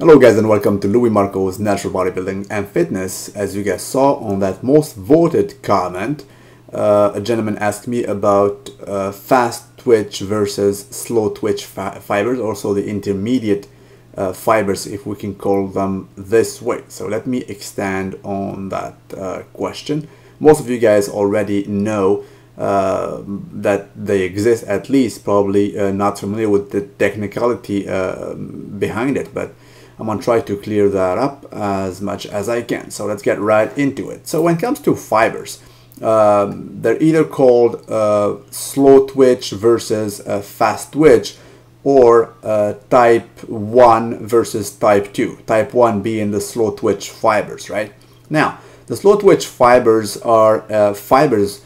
Hello guys and welcome to Luimarco's Natural Bodybuilding and Fitness. As you guys saw on that most voted comment, a gentleman asked me about fast twitch versus slow twitch fibers, also the intermediate fibers, if we can call them this way. So let me expand on that question. Most of you guys already know that they exist, at least probably not familiar with the technicality behind it, but I'm going to try to clear that up as much as I can. So let's get right into it. So when it comes to fibers, they're either called slow twitch versus fast twitch, or type 1 versus type 2. Type 1 being the slow twitch fibers, right? Now, the slow twitch fibers are fibers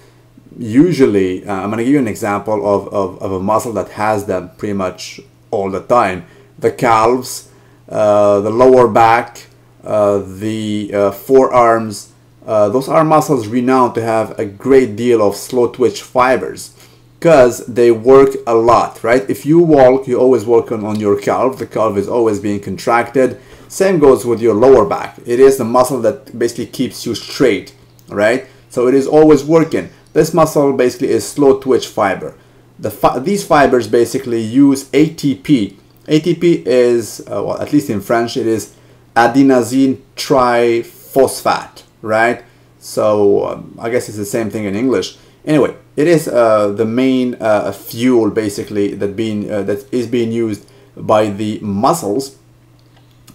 usually, I'm going to give you an example of a muscle that has them pretty much all the time. The calves, the lower back, the forearms, those are muscles renowned to have a great deal of slow twitch fibers because they work a lot, right? If you walk, you always work on your calf. The calf is always being contracted. Same goes with your lower back. It is the muscle that basically keeps you straight, right? So it is always working. This muscle basically is slow twitch fiber. These fibers basically use ATP. ATP is, well, at least in French, it is adenosine triphosphate, right? So I guess it's the same thing in English. Anyway, it is the main fuel basically that is being used by the muscles,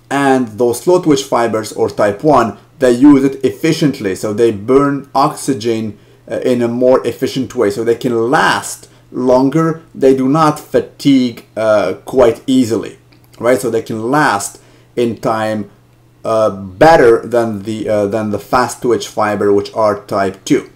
and those slow twitch fibers, or type 1, they use it efficiently, so they burn oxygen in a more efficient way, so they can last longer. They do not fatigue quite easily, right? So they can last in time better than the fast twitch fiber, which are type 2.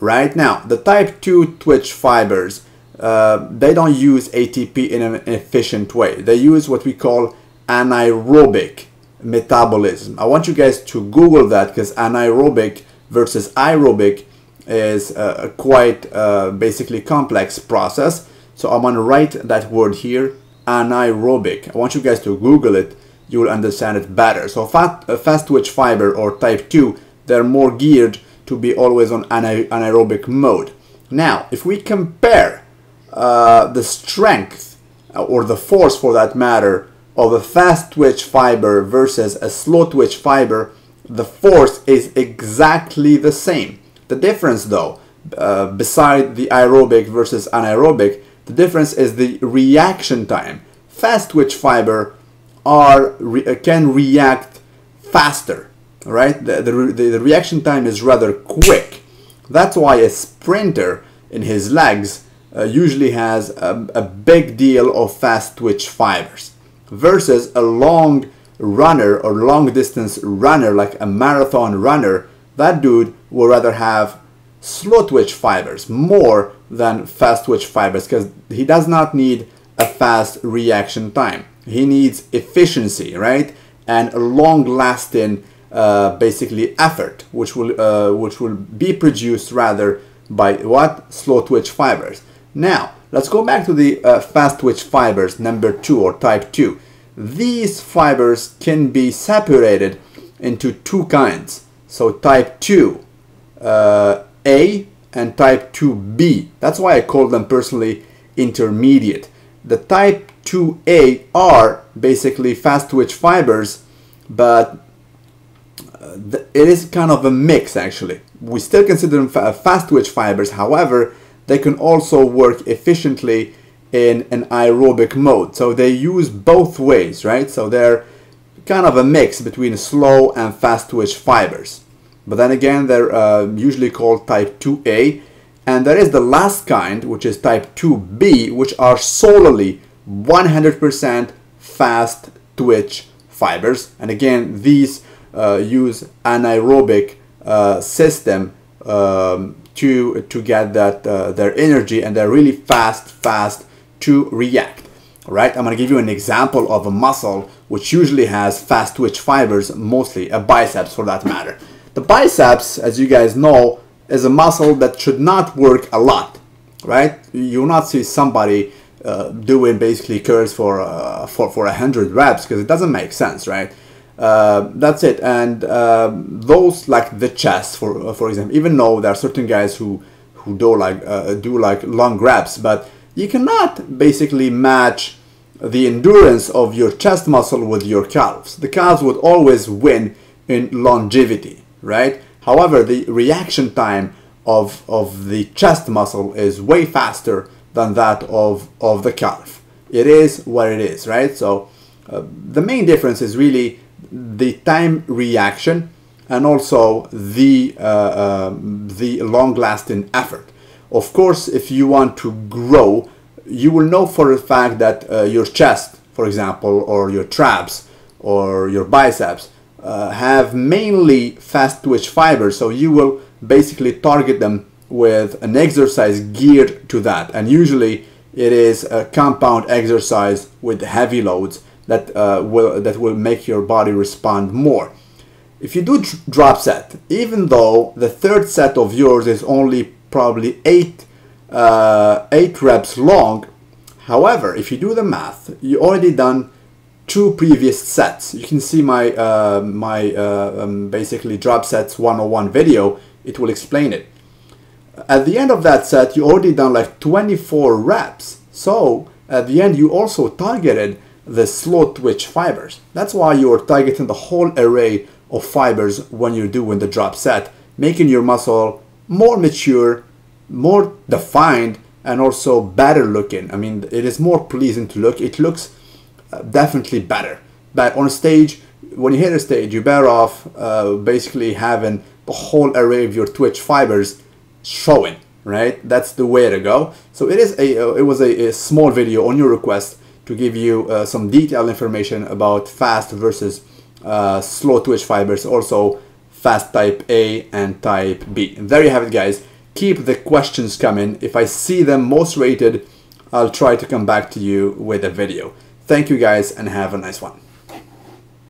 Right now, the type 2 twitch fibers, they don't use ATP in an efficient way. They use what we call anaerobic metabolism. I want you guys to Google that, because anaerobic versus aerobic is a quite basically complex process. So I'm going to write that word here, anaerobic. I want you guys to Google it. You will understand it better. So fast twitch fiber, or type 2, they're more geared to be always on anaerobic mode. Now, if we compare the strength, or the force for that matter, of a fast twitch fiber versus a slow twitch fiber, the force is exactly the same. The difference, though, beside the aerobic versus anaerobic, the difference is the reaction time. Fast twitch fiber can react faster, right? The reaction time is rather quick. That's why a sprinter in his legs usually has a big deal of fast twitch fibers, versus a long runner or long distance runner, like a marathon runner. That dude will rather have slow twitch fibers more than fast twitch fibers, because he does not need a fast reaction time. He needs efficiency, right? And a long lasting basically effort, which will be produced rather by what? Slow twitch fibers. Now, let's go back to the fast twitch fibers, number 2, or type 2. These fibers can be separated into two kinds. So type 2 A and type 2B. That's why I call them personally intermediate. The type 2A are basically fast twitch fibers, but it is kind of a mix actually. We still consider them fast twitch fibers. However, they can also work efficiently in an aerobic mode. So they use both ways, right? So they're kind of a mix between slow and fast twitch fibers. But then again, they're usually called type 2A. And there is the last kind, which is type 2B, which are solely 100% fast twitch fibers. And again, these use anaerobic system to get that their energy, and they're really fast to react. All right, I'm going to give you an example of a muscle which usually has fast twitch fibers, mostly a biceps for that matter. The biceps, as you guys know, is a muscle that should not work a lot, right? You will not see somebody doing basically curls for 100 reps, because it doesn't make sense, right? That's it. And those like the chest, for example, even though there are certain guys who do like long reps, but you cannot basically match the endurance of your chest muscle with your calves. The calves would always win in longevity, right? However, the reaction time of the chest muscle is way faster than that of the calf. It is what it is, right? So the main difference is really the time reaction and also the long-lasting effort. Of course, if you want to grow, you will know for a fact that your chest, for example, or your traps or your biceps have mainly fast twitch fibers, so you will basically target them with an exercise geared to that, and usually it is a compound exercise with heavy loads that will make your body respond more. If you do drop set, even though the third set of yours is only probably 8 reps long, however, if you do the math, you already done 2 previous sets. You can see my basically drop sets 101 video. It will explain it. At the end of that set, you already done like 24 reps. So at the end, you also targeted the slow twitch fibers. That's why you're targeting the whole array of fibers when you're doing the drop set, making your muscle more mature, more defined, and also better looking. I mean, it is more pleasing to look. It looks definitely better. But on stage, when you hit a stage, you're better off basically having the whole array of your twitch fibers showing, right? That's the way to go. So it was a small video on your request to give you some detailed information about fast versus slow twitch fibers, also fast type A and type B. And there you have it, guys. Keep the questions coming. If I see them most rated, I'll try to come back to you with a video. Thank you guys and have a nice one.